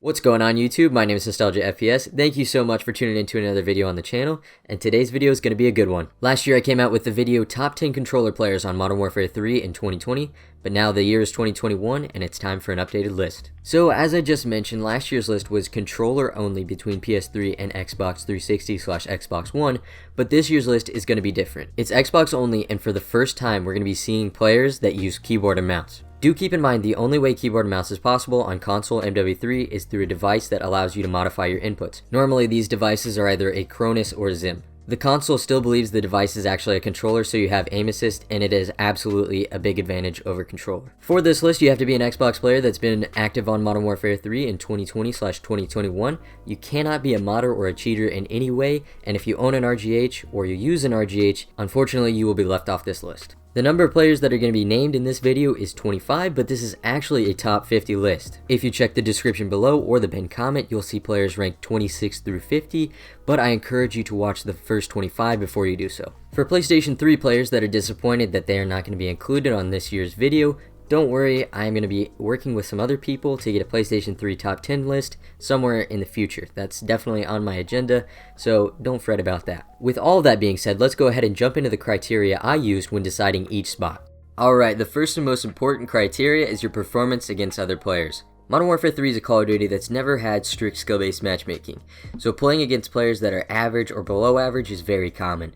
What's going on YouTube? My name is Nostalgia FPS. Thank you so much for tuning into another video on the channel, and today's video is going to be a good one. Last year I came out with the video Top 10 Controller Players on Modern Warfare 3 in 2020, but now the year is 2021 and it's time for an updated list. So as I just mentioned, last year's list was controller only between PS3 and Xbox 360/Xbox One, but this year's list is going to be different. It's Xbox only, and for the first time we're going to be seeing players that use keyboard and mouse. Do keep in mind the only way keyboard and mouse is possible on console MW3 is through a device that allows you to modify your inputs. Normally these devices are either a Cronus or Zim. The console still believes the device is actually a controller, so you have aim assist, and it is absolutely a big advantage over controller. For this list, you have to be an Xbox player that's been active on Modern Warfare 3 in 2020/2021. You cannot be a modder or a cheater in any way, and if you own an RGH or you use an RGH, unfortunately you will be left off this list. The number of players that are going to be named in this video is 25, but this is actually a top 50 list. If you check the description below or the pinned comment, you'll see players ranked 26 through 50, but I encourage you to watch the first 25 before you do so. For PlayStation 3 players that are disappointed that they are not going to be included on this year's video, don't worry, I'm going to be working with some other people to get a PlayStation 3 top 10 list somewhere in the future. That's definitely on my agenda, so don't fret about that. With all that being said, let's go ahead and jump into the criteria I used when deciding each spot. Alright, the first and most important criteria is your performance against other players. Modern Warfare 3 is a Call of Duty that's never had strict skill-based matchmaking, so playing against players that are average or below average is very common.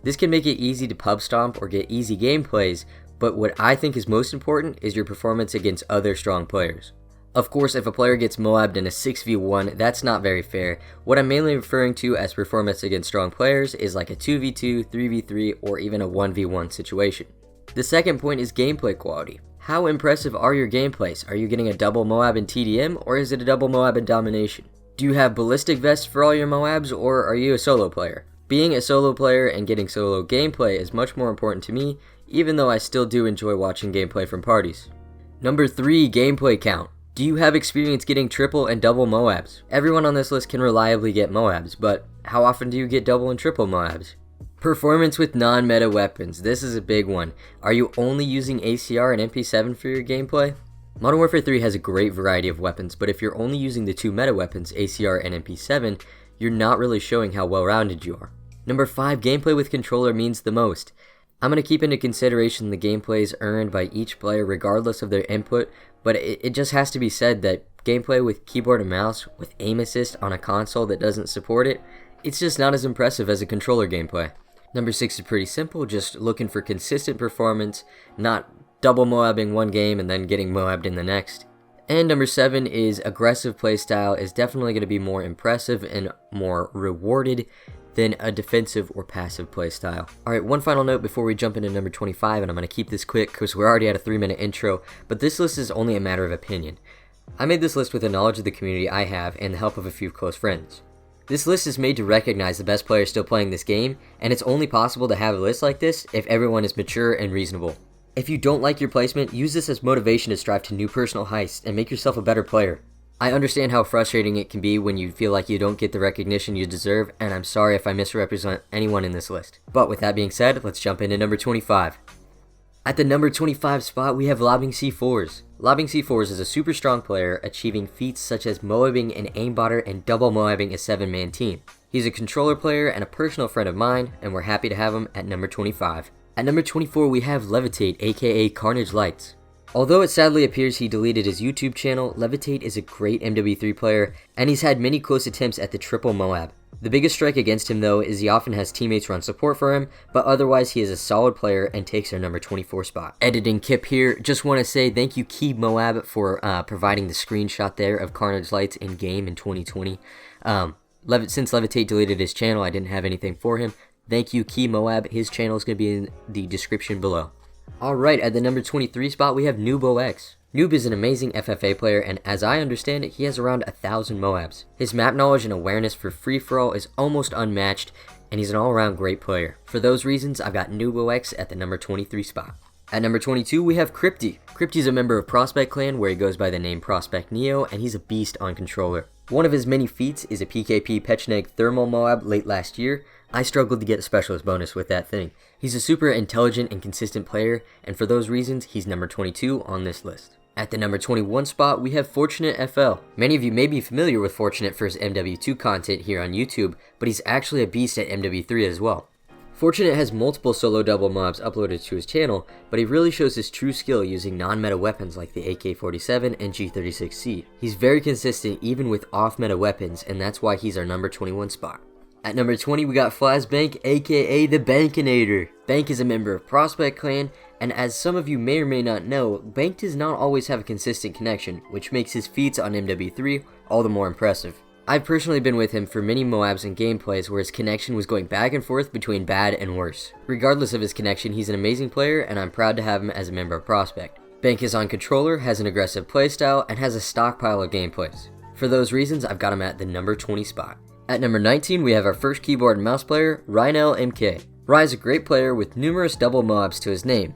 This can make it easy to pub stomp or get easy gameplays, but what I think is most important is your performance against other strong players. Of course, if a player gets MOAB'd in a 6v1, that's not very fair. What I'm mainly referring to as performance against strong players is like a 2v2, 3v3, or even a 1v1 situation. The second point is gameplay quality. How impressive are your gameplays? Are you getting a double MOAB in TDM, or is it a double MOAB in domination? Do you have ballistic vests for all your MOABs, or are you a solo player? Being a solo player and getting solo gameplay is much more important to me, even though I still do enjoy watching gameplay from parties. Number 3, gameplay count. Do you have experience getting triple and double MOABs? Everyone on this list can reliably get MOABs, but how often do you get double and triple MOABs? Performance with non-meta weapons. This is a big one. Are you only using ACR and MP7 for your gameplay? Modern Warfare 3 has a great variety of weapons, but if you're only using the two meta weapons, ACR and MP7, you're not really showing how well-rounded you are. Number 5, gameplay with controller means the most. I'm going to keep into consideration the gameplays earned by each player regardless of their input, but it just has to be said that gameplay with keyboard and mouse with aim assist on a console that doesn't support it, it's just not as impressive as a controller gameplay. Number 6 is pretty simple, just looking for consistent performance, not double MOABing one game and then getting MOAB'd in the next. And number 7 is aggressive playstyle is definitely going to be more impressive and more rewarded than a defensive or passive playstyle. Alright, one final note before we jump into number 25, and I'm going to keep this quick because we're already at a 3-minute intro, but this list is only a matter of opinion. I made this list with the knowledge of the community I have and the help of a few close friends. This list is made to recognize the best players still playing this game, and it's only possible to have a list like this if everyone is mature and reasonable. If you don't like your placement, use this as motivation to strive to new personal heights and make yourself a better player. I understand how frustrating it can be when you feel like you don't get the recognition you deserve, and I'm sorry if I misrepresent anyone in this list. But with that being said, let's jump into number 25. At the number 25 spot, we have Lobbing C4s. Lobbing C4s is a super strong player, achieving feats such as MOABing an aimbotter and double MOABing a 7-man team. He's a controller player and a personal friend of mine, and we're happy to have him at number 25. At number 24, we have Levitate, aka Carnage Lights. Although it sadly appears he deleted his YouTube channel, Levitate is a great MW3 player, and he's had many close attempts at the triple MOAB. The biggest strike against him though is he often has teammates run support for him, but otherwise he is a solid player and takes our number 24 spot. Editing Kip here, just want to say thank you Key MOAB for providing the screenshot there of Carnage Lights in game in 2020. Since Levitate deleted his channel, I didn't have anything for him. Thank you Key MOAB, his channel is going to be in the description below. Alright, at the number 23 spot, we have NoobOX. Noob is an amazing FFA player, and as I understand it, he has around 1,000 MOABs. His map knowledge and awareness for free-for-all is almost unmatched, and he's an all-around great player. For those reasons, I've got NoobOX at the number 23 spot. At number 22, we have Crypty. Crypty's a member of Prospect Clan, where he goes by the name Prospect Neo, and he's a beast on controller. One of his many feats is a PKP Pechneg Thermal MOAB late last year. I struggled to get a specialist bonus with that thing. He's a super intelligent and consistent player, and for those reasons, he's number 22 on this list. At the number 21 spot, we have Fortunate FL. Many of you may be familiar with Fortunate for his MW2 content here on YouTube, but he's actually a beast at MW3 as well. Fortunate has multiple solo double MOABs uploaded to his channel, but he really shows his true skill using non-meta weapons like the AK-47 and G36C. He's very consistent even with off-meta weapons, and that's why he's our number 21 spot. At number 20, we got Flashbang, aka the Bankinator. Bank is a member of Prospect Clan, and as some of you may or may not know, Bank does not always have a consistent connection, which makes his feats on MW3 all the more impressive. I've personally been with him for many MOABs and gameplays where his connection was going back and forth between bad and worse. Regardless of his connection, he's an amazing player, and I'm proud to have him as a member of Prospect. Bank is on controller, has an aggressive playstyle, and has a stockpile of gameplays. For those reasons, I've got him at the number 20 spot. At number 19, we have our first keyboard and mouse player, Ryle MK. Ryle is a great player with numerous double MOABs to his name.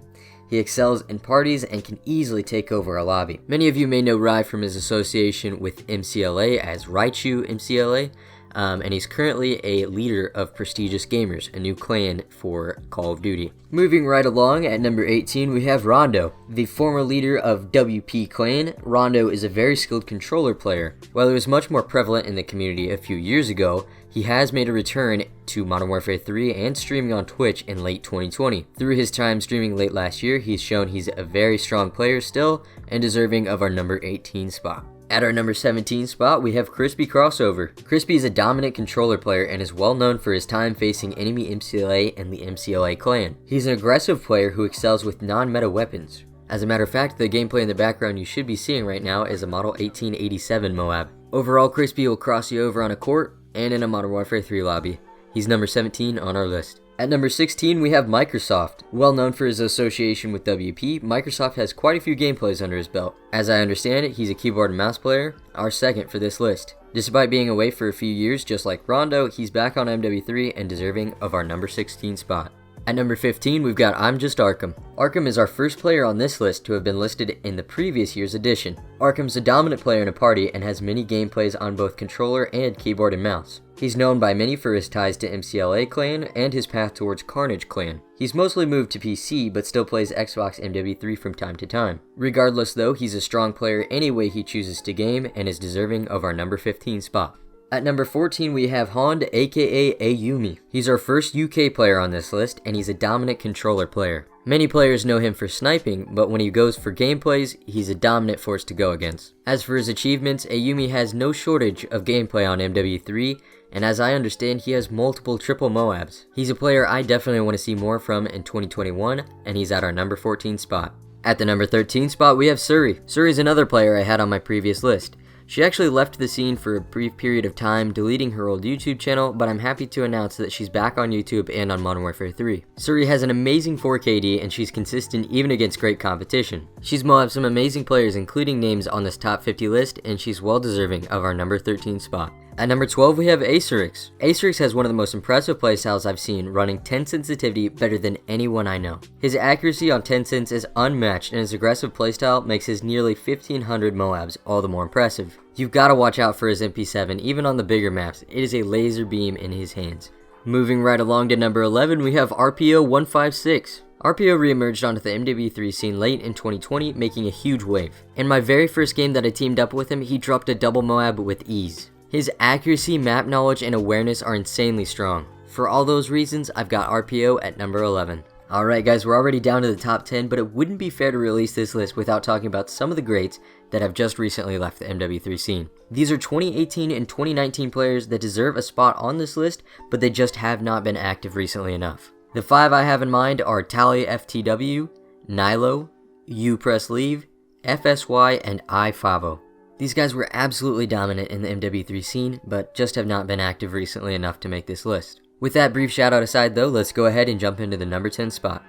He excels in parties and can easily take over a lobby. Many of you may know Ryle from his association with MCLA as Raichu MCLA, and he's currently a leader of Prestigious Gamers, a new clan for Call of Duty. Moving right along, at number 18, we have Rondo. The former leader of WP Clan, Rondo is a very skilled controller player. While he was much more prevalent in the community a few years ago, he has made a return to Modern Warfare 3 and streaming on Twitch in late 2020. Through his time streaming late last year, he's shown he's a very strong player still and deserving of our number 18 spot. At our number 17 spot, we have Crispy Crossover. Crispy is a dominant controller player and is well known for his time facing enemy MCLA and the MCLA clan. He's an aggressive player who excels with non-meta weapons. As a matter of fact, the gameplay in the background you should be seeing right now is a Model 1887 MOAB. Overall, Crispy will cross you over on a court and in a Modern Warfare 3 lobby. He's number 17 on our list. At number 16, we have Microsoft. Well known for his association with WP, Microsoft has quite a few gameplays under his belt. As I understand it, he's a keyboard and mouse player, our second for this list. Despite being away for a few years, just like Rondo, he's back on MW3 and deserving of our number 16 spot. At number 15, we've got I'm Just Arkham. Arkham is our first player on this list to have been listed in the previous year's edition. Arkham's a dominant player in a party and has many gameplays on both controller and keyboard and mouse. He's known by many for his ties to MCLA clan and his path towards Carnage clan. He's mostly moved to PC but still plays Xbox MW3 from time to time. Regardless though, he's a strong player any way he chooses to game and is deserving of our number 15 spot. At number 14, we have Hond, aka Ayumi. He's our first UK player on this list, and he's a dominant controller player. Many players know him for sniping, but when he goes for gameplays, he's a dominant force to go against. As for his achievements, Ayumi has no shortage of gameplay on MW3, and as I understand, he has multiple triple MOABs. He's a player I definitely want to see more from in 2021, and he's at our number 14 spot. At the number 13 spot, we have Suri. Suri's another player I had on my previous list. She actually left the scene for a brief period of time, deleting her old YouTube channel, but I'm happy to announce that she's back on YouTube and on Modern Warfare 3. Suri has an amazing 4KD and she's consistent even against great competition. She's MOABed some amazing players including names on this top 50 list, and she's well deserving of our number 13 spot. At number 12, we have Aceris. Aceris has one of the most impressive playstyles I've seen, running 10 sensitivity better than anyone I know. His accuracy on 10 cents is unmatched, and his aggressive playstyle makes his nearly 1500 MOABs all the more impressive. You've got to watch out for his MP7, even on the bigger maps. It is a laser beam in his hands. Moving right along to number 11, we have RPO156. RPO re-emerged onto the MW3 scene late in 2020, making a huge wave. In my very first game that I teamed up with him, he dropped a double MOAB with ease. His accuracy, map knowledge, and awareness are insanely strong. For all those reasons, I've got RPO at number 11. Alright guys, we're already down to the top 10, but it wouldn't be fair to release this list without talking about some of the greats that have just recently left the MW3 scene. These are 2018 and 2019 players that deserve a spot on this list, but they just have not been active recently enough. The 5 I have in mind are Tally FTW, Nilo, Upress Leave, FSY, and I5O. These guys were absolutely dominant in the MW3 scene, but just have not been active recently enough to make this list. With that brief shout out aside though, let's go ahead and jump into the number 10 spot.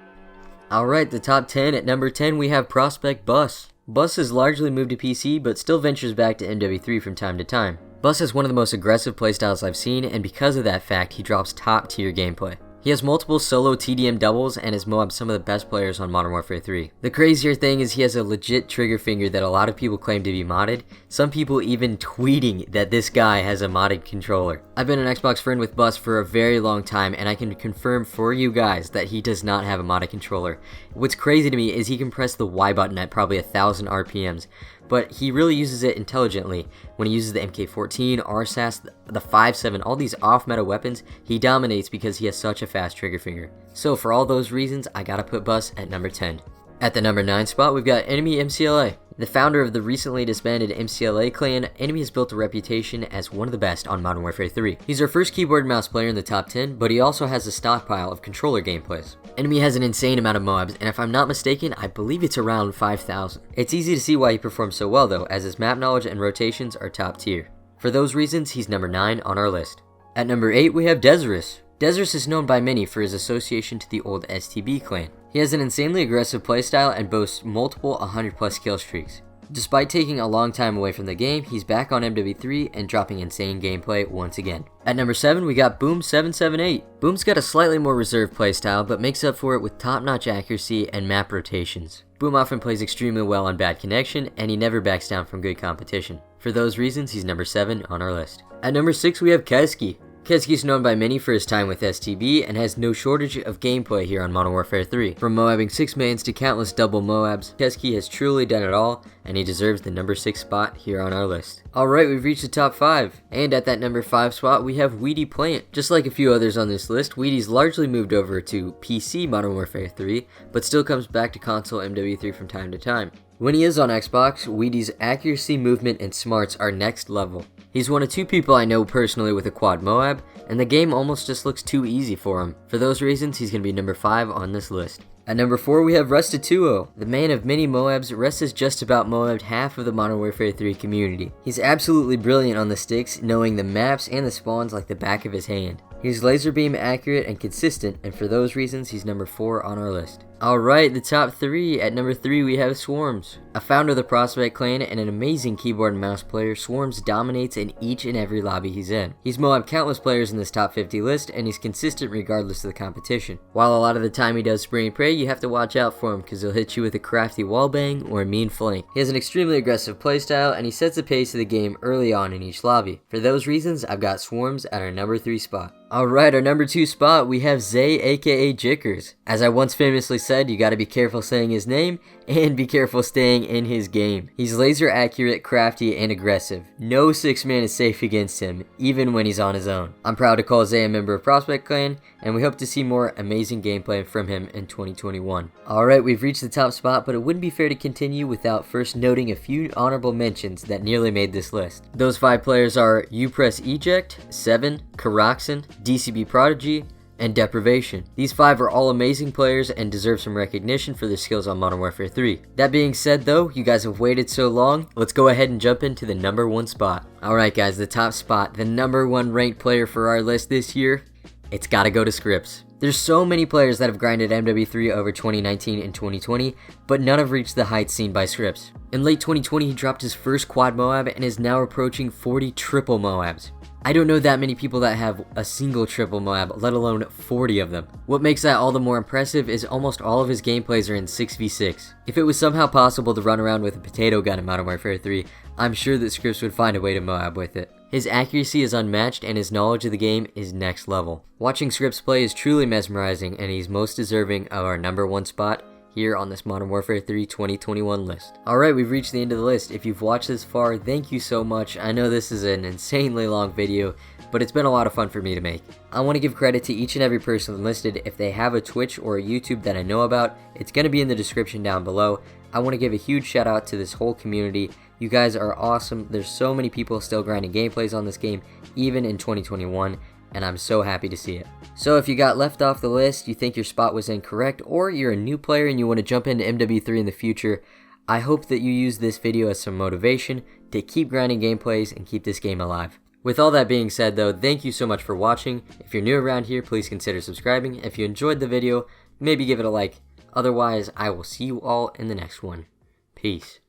Alright, the top 10. At number 10 we have Prospect Bus. Bus has largely moved to PC, but still ventures back to MW3 from time to time. Bus has one of the most aggressive playstyles I've seen, and because of that fact, he drops top tier gameplay. He has multiple solo TDM doubles and is MOAB some of the best players on Modern Warfare 3. The crazier thing is he has a legit trigger finger that a lot of people claim to be modded, some people even tweeting that this guy has a modded controller. I've been an Xbox friend with Bus for a very long time and I can confirm for you guys that he does not have a modded controller. What's crazy to me is he can press the Y button at probably 1000 RPMs, but he really uses it intelligently. When he uses the MK14, RSAS, the 5.7, all these off-meta weapons, he dominates because he has such a fast trigger finger. So for all those reasons, I gotta put Bus at number 10. At the number 9 spot, we've got Enemy MCLA. The founder of the recently disbanded MCLA clan, Enemy has built a reputation as one of the best on Modern Warfare 3. He's our first keyboard and mouse player in the top 10, but he also has a stockpile of controller gameplays. Enemy has an insane amount of MOABs, and if I'm not mistaken, I believe it's around 5,000. It's easy to see why he performs so well though, as his map knowledge and rotations are top tier. For those reasons, he's number 9 on our list. At number 8, we have Dezrus. Dezrus is known by many for his association to the old STB clan. He has an insanely aggressive playstyle and boasts multiple 100+ kill streaks. Despite taking a long time away from the game, he's back on MW3 and dropping insane gameplay once again. At number 7, we got Boom778. Boom's got a slightly more reserved playstyle, but makes up for it with top-notch accuracy and map rotations. Boom often plays extremely well on bad connection, and he never backs down from good competition. For those reasons, he's number 7 on our list. At number 6, we have Keski. Keski is known by many for his time with STB and has no shortage of gameplay here on Modern Warfare 3. From MOABing 6-mans to countless double MOABs, Keski has truly done it all, and he deserves the number 6 spot here on our list. Alright, we've reached the top 5, and at that number 5 spot we have Wedi Plant. Just like a few others on this list, Wedi's largely moved over to PC Modern Warfare 3, but still comes back to console MW3 from time to time. When he is on Xbox, Wedi's accuracy, movement, and smarts are next level. He's one of 2 people I know personally with a quad MOAB, and the game almost just looks too easy for him. For those reasons, he's going to be number 5 on this list. At number 4, we have Restituo. The man of many MOABs, Rest has just about MOAB'd half of the Modern Warfare 3 community. He's absolutely brilliant on the sticks, knowing the maps and the spawns like the back of his hand. He's laser beam accurate and consistent, and for those reasons, he's number 4 on our list. Alright, the top 3. At number 3, we have Swarms. A founder of the Prospect clan and an amazing keyboard and mouse player, Swarms dominates in each and every lobby he's in. He's MOAB countless players in this top 50 list, and he's consistent regardless of the competition. While a lot of the time he does spray and pray, you have to watch out for him because he'll hit you with a crafty wallbang or a mean flank. He has an extremely aggressive playstyle, and he sets the pace of the game early on in each lobby. For those reasons, I've got Swarms at our number 3 spot. Alright, our number 2 spot, we have Zay aka Jiggers. As I once famously said, you gotta be careful saying his name, and be careful staying in his game. He's laser accurate, crafty, and aggressive. No 6-man is safe against him, even when he's on his own. I'm proud to call Zay a member of Prospect Clan, and we hope to see more amazing gameplay from him in 2021. Alright, we've reached the top spot, but it wouldn't be fair to continue without first noting a few honorable mentions that nearly made this list. Those 5 players are Upress Eject, 7, Karoxen, DCB Prodigy, and Deprivation. These 5 are all amazing players and deserve some recognition for their skills on Modern Warfare 3. That being said though, you guys have waited so long, let's go ahead and jump into the number 1 spot. Alright guys, the top spot, the number 1 ranked player for our list this year, it's gotta go to Scripps. There's so many players that have grinded MW3 over 2019 and 2020, but none have reached the heights seen by Scripps. In late 2020, he dropped his first quad MOAB and is now approaching 40 triple MOABs. I don't know that many people that have a single triple MOAB, let alone 40 of them. What makes that all the more impressive is almost all of his gameplays are in 6v6. If it was somehow possible to run around with a potato gun in Modern Warfare 3, I'm sure that Scripps would find a way to MOAB with it. His accuracy is unmatched and his knowledge of the game is next level. Watching Scripps play is truly mesmerizing, and he's most deserving of our number 1 spot here on this Modern Warfare 3 2021 list. Alright, we've reached the end of the list. If you've watched this far, thank you so much. I know this is an insanely long video, but it's been a lot of fun for me to make. I want to give credit to each and every person listed. If they have a Twitch or a YouTube that I know about, it's going to be in the description down below. I want to give a huge shout out to this whole community. You guys are awesome. There's so many people still grinding gameplays on this game, even in 2021. And I'm so happy to see it. So if you got left off the list, you think your spot was incorrect, or you're a new player and you want to jump into MW3 in the future, I hope that you use this video as some motivation to keep grinding gameplays and keep this game alive. With all that being said though, thank you so much for watching. If you're new around here, please consider subscribing. If you enjoyed the video, maybe give it a like. Otherwise, I will see you all in the next one. Peace.